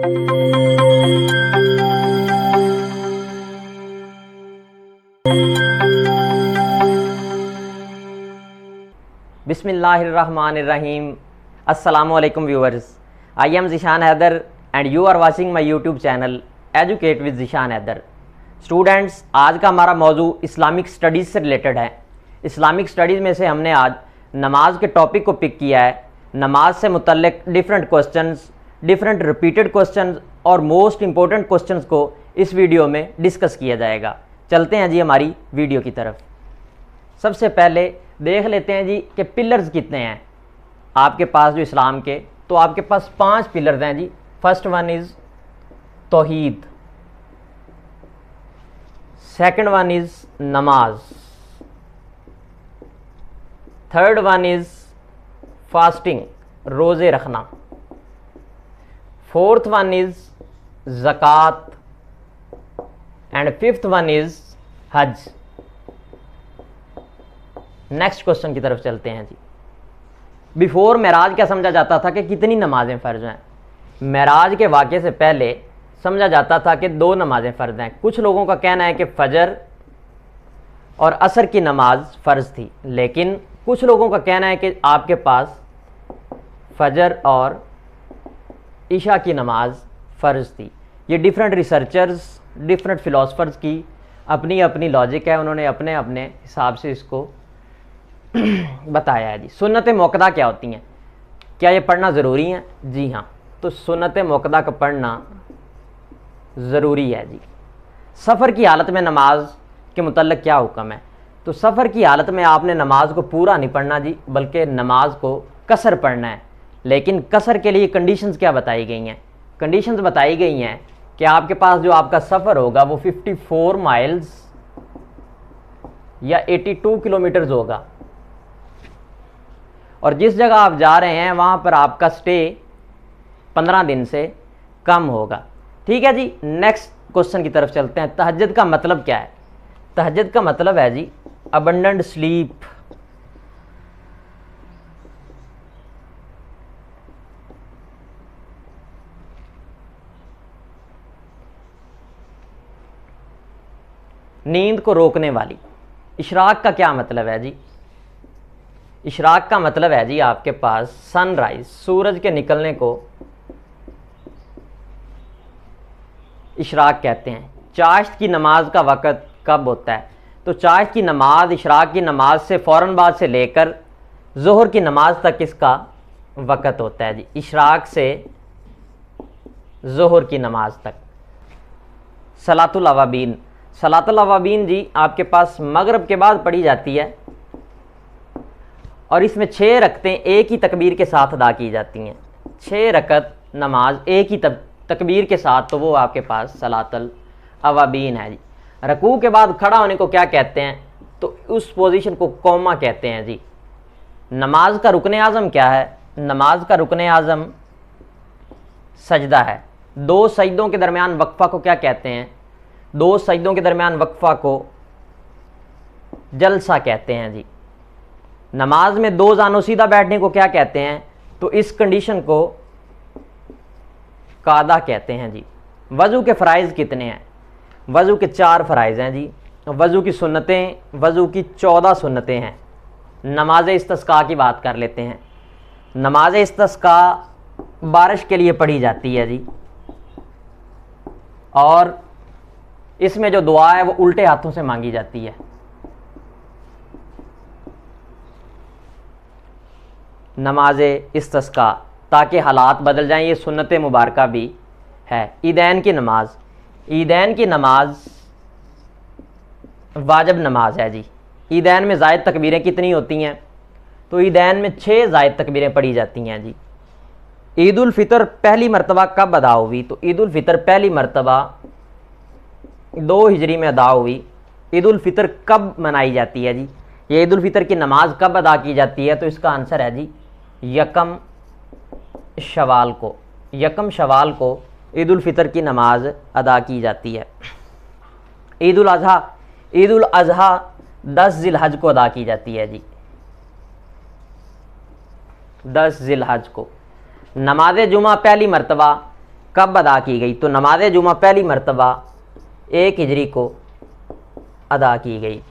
बिस्मिल्लाहिर्रहमानिर्रहीम। अस्सलामुअलैकुम viewers, I am Zeeshan Haider and you are watching my YouTube channel Educate with Zeeshan Haider. Students, आज का हमारा मौजू इस्लामिक स्टडीज़ से रिलेटेड है। इस्लामिक स्टडीज़ में से हमने आज नमाज के टॉपिक को पिक किया है। नमाज से मुतल्लिक different questions, different repeated questions और मोस्ट इंपॉर्टेंट क्वेश्चंस को इस वीडियो में डिस्कस किया जाएगा। चलते हैं जी हमारी वीडियो की तरफ। सबसे पहले देख लेते हैं जी कि पिलर्स कितने हैं आपके पास जो इस्लाम के। तो आपके पास 5 पिलर्स हैं जी। First one is tauheed, second one is namaz, third one is fasting, रोज़े रखना, fourth one is zakat and fifth one is Hajj. Next question की तरफ चलते हैं जी। बिफोर मेराज क्या समझा जाता था कि कितनी नमाजें फ़र्ज हैं? मेराज के वाक़े से पहले समझा जाता था कि 2 नमाजें फ़र्ज हैं। कुछ लोगों का कहना है कि फ़जर और असर की नमाज फ़र्ज थी, लेकिन कुछ लोगों का कहना है कि आपके पास फ़जर और इशा की नमाज फ़र्ज थी। ये डिफरेंट रिसर्चर्स, डिफरेंट फ़िलासफ़र्स की अपनी अपनी लॉजिक है, उन्होंने अपने अपने हिसाब से इसको बताया है जी। सुन्नत मौक़दा क्या होती हैं? क्या ये पढ़ना ज़रूरी है? जी हाँ, तो सुन्नत मौक़दा का पढ़ना ज़रूरी है जी। सफ़र की हालत में नमाज के मुतल्लिक़ क्या हुक्म है? तो सफ़र की हालत में आपने नमाज को पूरा नहीं पढ़ना जी, बल्कि नमाज को कसर पढ़ना है। लेकिन कसर के लिए कंडीशंस क्या बताई गई हैं? कंडीशंस बताई गई हैं कि आपके पास जो आपका सफ़र होगा वो 54 माइल्स या 82 किलोमीटर्स होगा, और जिस जगह आप जा रहे हैं वहाँ पर आपका स्टे 15 दिन से कम होगा। ठीक है जी। नेक्स्ट क्वेश्चन की तरफ चलते हैं। तहज्जुद का मतलब क्या है? तहज्जुद का मतलब है जी अबंडेंट स्लीप। नींद को रोकने वाली। इशराक का क्या मतलब है जी? इशराक का मतलब है जी आपके पास सनराइज, सूरज के निकलने को इशराक कहते हैं। चाश्त की नमाज का वक़्त कब होता है? तो चाश्त की नमाज इशराक की नमाज से फ़ौरन बाद से लेकर ज़ोहर की नमाज तक इसका वक़्त होता है जी। इशराक से ज़ोहर की नमाज तक। सलातुल अवाबीन। सलातुल अवाबीन जी आपके पास मगरिब के बाद पढ़ी जाती है, और इसमें 6 रकतें एक ही तकबीर के साथ अदा की जाती हैं। 6 रकत नमाज एक ही तकबीर के साथ, तो वो आपके पास सलातुल अवाबीन है जी। रकू के बाद खड़ा होने को क्या कहते हैं? तो उस पोजीशन को कौमा कहते हैं जी। नमाज का रुकन आज़म क्या है? नमाज का रुकन आज़म सजदा है। 2 सजदों के दरमियान वक्फ़ा को क्या कहते हैं? 2 सजदों के दरमियान वक्फ़ा को जलसा कहते हैं जी। नमाज में 2 ज़ानो सीधा बैठने को क्या कहते हैं? तो इस कंडीशन को कादा कहते हैं जी। वज़ू के फ़राइज़ कितने हैं? वज़ू के 4 फ़राइज़ हैं जी। वज़ू की सुन्नतें, वज़ू की 14 सुन्नतें हैं। नमाज इस्तिस्का की बात कर लेते हैं। नमाज इस्तिस्का बारिश के लिए पढ़ी जाती है जी, और इसमें जो दुआ है वो उल्टे हाथों से मांगी जाती है। नमाज इस्तिस्का, ताकि हालात बदल जाएं, ये सुन्नत मुबारका भी है। ईदैन की नमाज। ईदैन की नमाज वाजिब नमाज है जी। ईदैन में ज़ायद तकबीरें कितनी होती हैं? तो ईदैन में 6 ज़ायद तकबीरें पढ़ी जाती हैं जी। ईद उल फ़ितर पहली मरतबा कब अदा हुई? तो ईद उल फ़ितर पहली मरतबा 2 हिजरी में अदा हुई। ईद उल फ़ितर कब मनाई जाती है जी? ये ईद उल फ़ितर की नमाज कब अदा की जाती है? तो इसका आंसर है जी यकम शवाल को। यकम शवाल को ईद उल फ़ितर की नमाज अदा की जाती है। ईद उल अज़हा। ईद उल अज़हा 10 ज़िलहज को अदा की जाती है जी। 10 ज़िलहज को। नमाज जुमा पहली मरतबा कब अदा की गई? तो नमाज जुमा पहली मरतबा 1 हिजरी को अदा की गई।